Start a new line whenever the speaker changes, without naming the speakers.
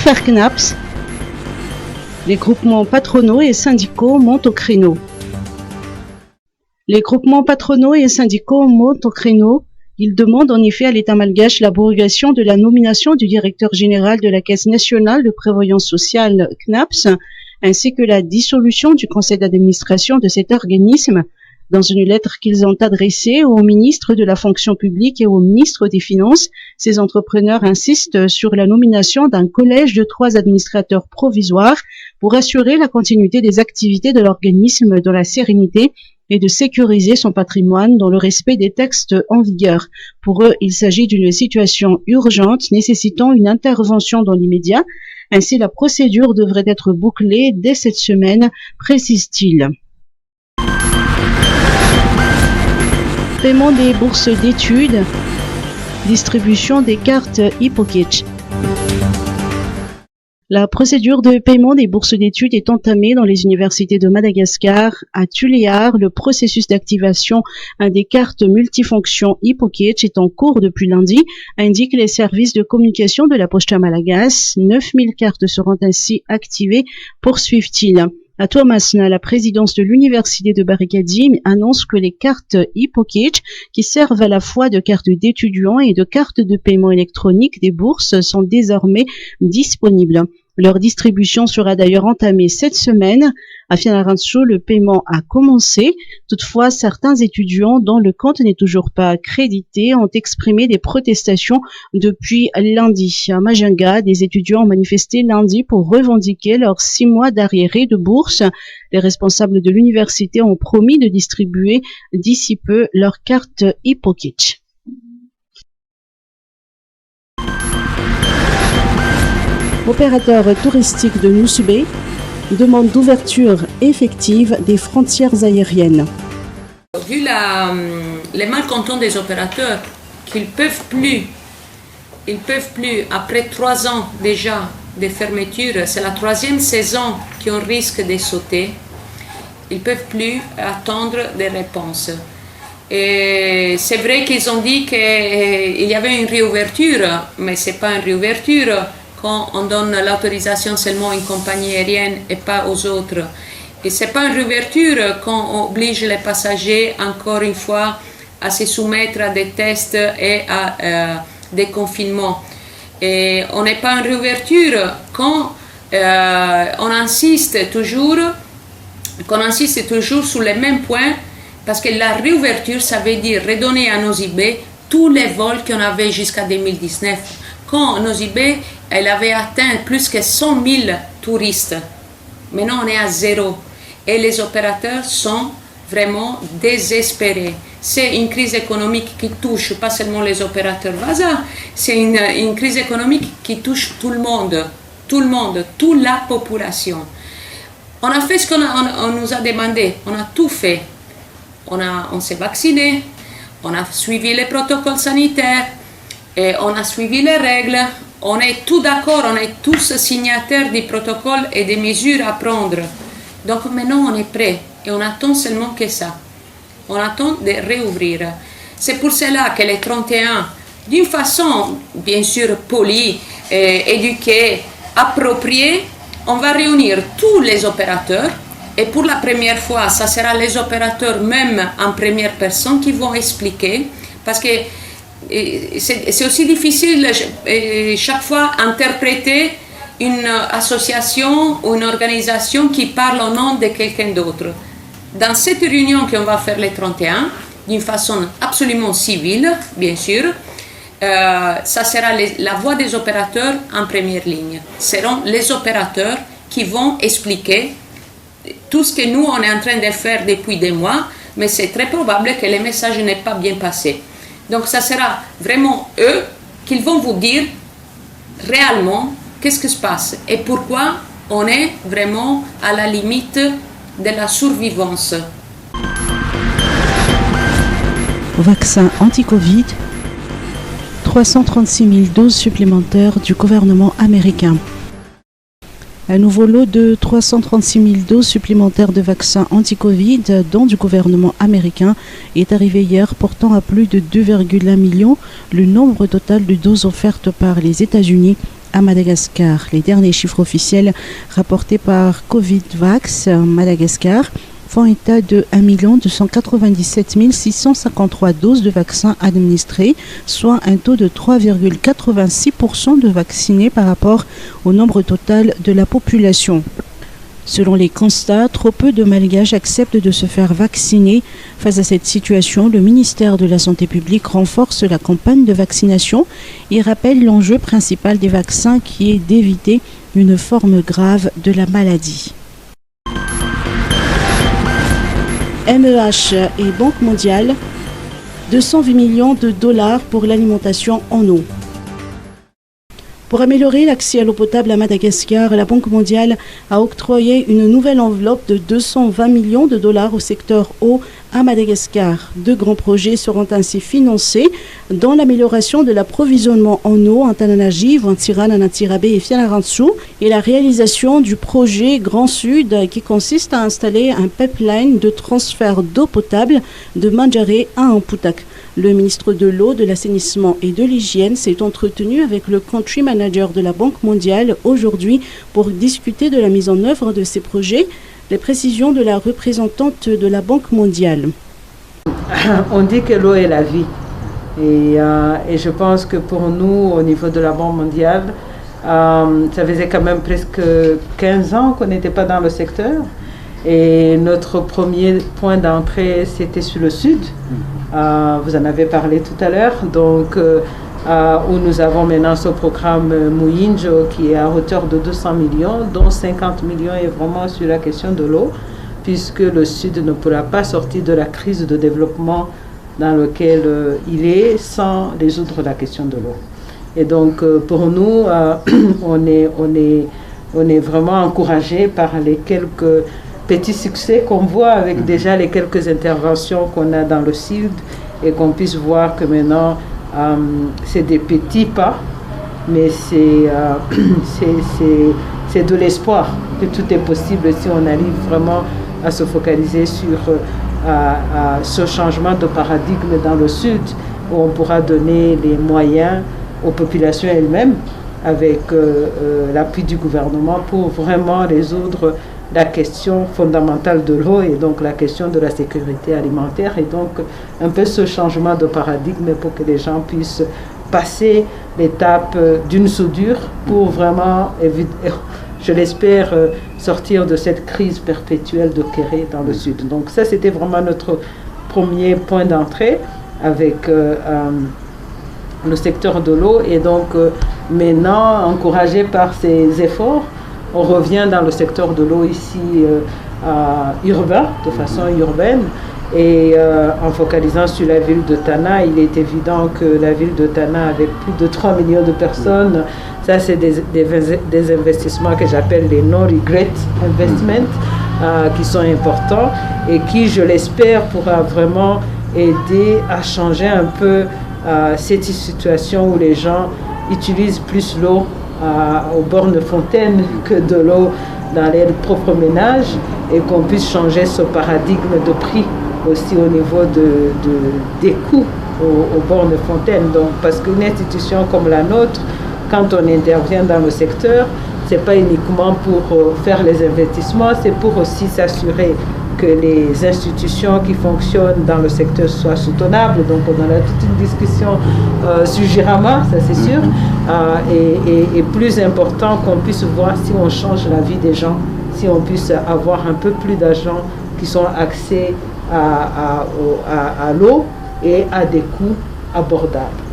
l'affaire CNAPS, les groupements patronaux et syndicaux montent au créneau. Les groupements patronaux et syndicaux montent au créneau. Ils demandent en effet à l'État malgache l'abrogation de la nomination du directeur général de la Caisse nationale de prévoyance sociale CNAPS, ainsi que la dissolution du conseil d'administration de cet organisme. Dans une lettre qu'ils ont adressée au ministre de la fonction publique et au ministre des Finances, ces entrepreneurs insistent sur la nomination d'un collège de 3 administrateurs provisoires pour assurer la continuité des activités de l'organisme dans la sérénité et de sécuriser son patrimoine dans le respect des textes en vigueur. Pour eux, il s'agit d'une situation urgente nécessitant une intervention dans l'immédiat. Ainsi, la procédure devrait être bouclée dès cette semaine, précise-t-il. Paiement des bourses d'études, distribution des cartes Hypokitch. La procédure de paiement des bourses d'études est entamée dans les universités de Madagascar. À Tuléar, le processus d'activation des cartes multifonctions Hypokitch est en cours depuis lundi, indiquent les services de communication de la Posta Malagas. 9000 cartes seront ainsi activées, poursuivent-ils. À Thomasna, la présidence de l'université de Barikadim annonce que les cartes Hypokitch, qui servent à la fois de cartes d'étudiants et de cartes de paiement électronique des bourses, sont désormais disponibles. Leur distribution sera d'ailleurs entamée cette semaine. À Fianarantso, le paiement a commencé. Toutefois, certains étudiants dont le compte n'est toujours pas accrédité ont exprimé des protestations depuis lundi. À Majunga, des étudiants ont manifesté lundi pour revendiquer leurs 6 mois d'arriérés de bourse. Les responsables de l'université ont promis de distribuer d'ici peu leurs cartes Hypokitch. Opérateur touristique de Nosubé demande d'ouverture effective des frontières aériennes.
Vu les malcontents des opérateurs, qu'ils peuvent plus, après 3 ans déjà de fermeture, c'est la 3e saison qu'on risque de sauter, ils peuvent plus attendre des réponses. Et c'est vrai qu'ils ont dit qu'il y avait une réouverture, mais c'est pas une réouverture quand on donne l'autorisation seulement à une compagnie aérienne et pas aux autres. Et ce n'est pas une réouverture quand on oblige les passagers, encore une fois, à se soumettre à des tests et à des confinements. Et on n'est pas une réouverture quand on insiste toujours sur les mêmes points, parce que la réouverture, ça veut dire redonner à Nosubé tous les vols qu'on avait jusqu'à 2019. Quand Nosubé, elle avait atteint plus que 100 000 touristes. Maintenant, on est à 0. Et les opérateurs sont vraiment désespérés. C'est une crise économique qui touche pas seulement les opérateurs Vasa, c'est une crise économique qui touche tout le monde, toute la population. On a fait ce qu'on nous a demandé, on a tout fait. On s'est vacciné, on a suivi les protocoles sanitaires, et on a suivi les règles, on est tous d'accord, on est tous signataires des protocoles et des mesures à prendre. Donc maintenant on est prêt et on attend seulement que ça. On attend de réouvrir. C'est pour cela que les 31, d'une façon bien sûr polie, éduquée, appropriée, on va réunir tous les opérateurs et pour la première fois, ça sera les opérateurs même en première personne qui vont expliquer parce que c'est aussi difficile chaque fois interpréter une association ou une organisation qui parle au nom de quelqu'un d'autre. Dans cette réunion qu'on va faire les 31, d'une façon absolument civile, bien sûr, ça sera la voix des opérateurs en première ligne. Ce seront les opérateurs qui vont expliquer tout ce que nous, on est en train de faire depuis des mois, mais c'est très probable que le message n'est pas bien passé. Donc ça sera vraiment eux qui vont vous dire réellement qu'est-ce qui se passe et pourquoi on est vraiment à la limite de la survivance.
Vaccin anti-Covid, 336 000 doses supplémentaires du gouvernement américain. Un nouveau lot de 336 000 doses supplémentaires de vaccins anti-Covid, dont du gouvernement américain, est arrivé hier, portant à plus de 2,1 millions le nombre total de doses offertes par les États-Unis à Madagascar. Les derniers chiffres officiels rapportés par Covidvax Madagascar font état de 1 297 653 doses de vaccins administrées, soit un taux de 3,86% de vaccinés par rapport au nombre total de la population. Selon les constats, trop peu de Malgaches acceptent de se faire vacciner. Face à cette situation, le ministère de la Santé publique renforce la campagne de vaccination et rappelle l'enjeu principal des vaccins qui est d'éviter une forme grave de la maladie. MEH et Banque mondiale, 208 millions de dollars pour l'alimentation en eau. Pour améliorer l'accès à l'eau potable à Madagascar, la Banque mondiale a octroyé une nouvelle enveloppe de 220 millions de dollars au secteur eau à Madagascar. 2 grands projets seront ainsi financés dans l'amélioration de l'approvisionnement en eau en Tananagi, Vantiran, Anatirabe et Fianarantsu et la réalisation du projet Grand Sud qui consiste à installer un pipeline de transfert d'eau potable de Mandjare à Amputak. Le ministre de l'eau, de l'assainissement et de l'hygiène s'est entretenu avec le country manager de la Banque mondiale aujourd'hui pour discuter de la mise en œuvre de ces projets. Les précisions de la représentante de la Banque mondiale.
On dit que l'eau est la vie. Et je pense que pour nous, au niveau de la Banque mondiale, ça faisait quand même presque 15 ans qu'on n'était pas dans le secteur. Et notre premier point d'entrée, c'était sur le sud. Vous en avez parlé tout à l'heure. Donc, où nous avons maintenant ce programme Muyinjo qui est à hauteur de 200 millions, dont 50 millions est vraiment sur la question de l'eau, puisque le Sud ne pourra pas sortir de la crise de développement dans laquelle il est sans résoudre la question de l'eau. Et donc, pour nous, on est vraiment encouragé par les quelques petits succès qu'on voit avec déjà les quelques interventions qu'on a dans le Sud et qu'on puisse voir que maintenant, c'est des petits pas, mais c'est de l'espoir que tout est possible si on arrive vraiment à se focaliser sur ce changement de paradigme dans le Sud, où on pourra donner les moyens aux populations elles-mêmes avec l'appui du gouvernement pour vraiment résoudre la question fondamentale de l'eau et donc la question de la sécurité alimentaire et donc un peu ce changement de paradigme pour que les gens puissent passer l'étape d'une soudure pour vraiment, je l'espère, sortir de cette crise perpétuelle de Kéré dans le Sud. Donc ça, c'était vraiment notre premier point d'entrée avec le secteur de l'eau et donc maintenant, encouragé par ces efforts, on revient dans le secteur de l'eau ici urbain, de façon urbaine, et en focalisant sur la ville de Tana, il est évident que la ville de Tana, avec plus de 3 millions de personnes, ça c'est des investissements que j'appelle les no-regret investments, qui sont importants et qui, je l'espère, pourra vraiment aider à changer un peu cette situation où les gens utilisent plus l'eau aux bornes fontaines que de l'eau dans leur propre ménage et qu'on puisse changer ce paradigme de prix aussi au niveau des coûts aux bornes fontaines. Donc, parce qu'une institution comme la nôtre, quand on intervient dans le secteur, ce n'est pas uniquement pour faire les investissements, c'est pour aussi s'assurer que les institutions qui fonctionnent dans le secteur soient soutenables. Donc on en a toute une discussion sur Girama, ça c'est sûr, et plus important qu'on puisse voir si on change la vie des gens, si on puisse avoir un peu plus d'argent qui sont accès à l'eau et à des coûts abordables.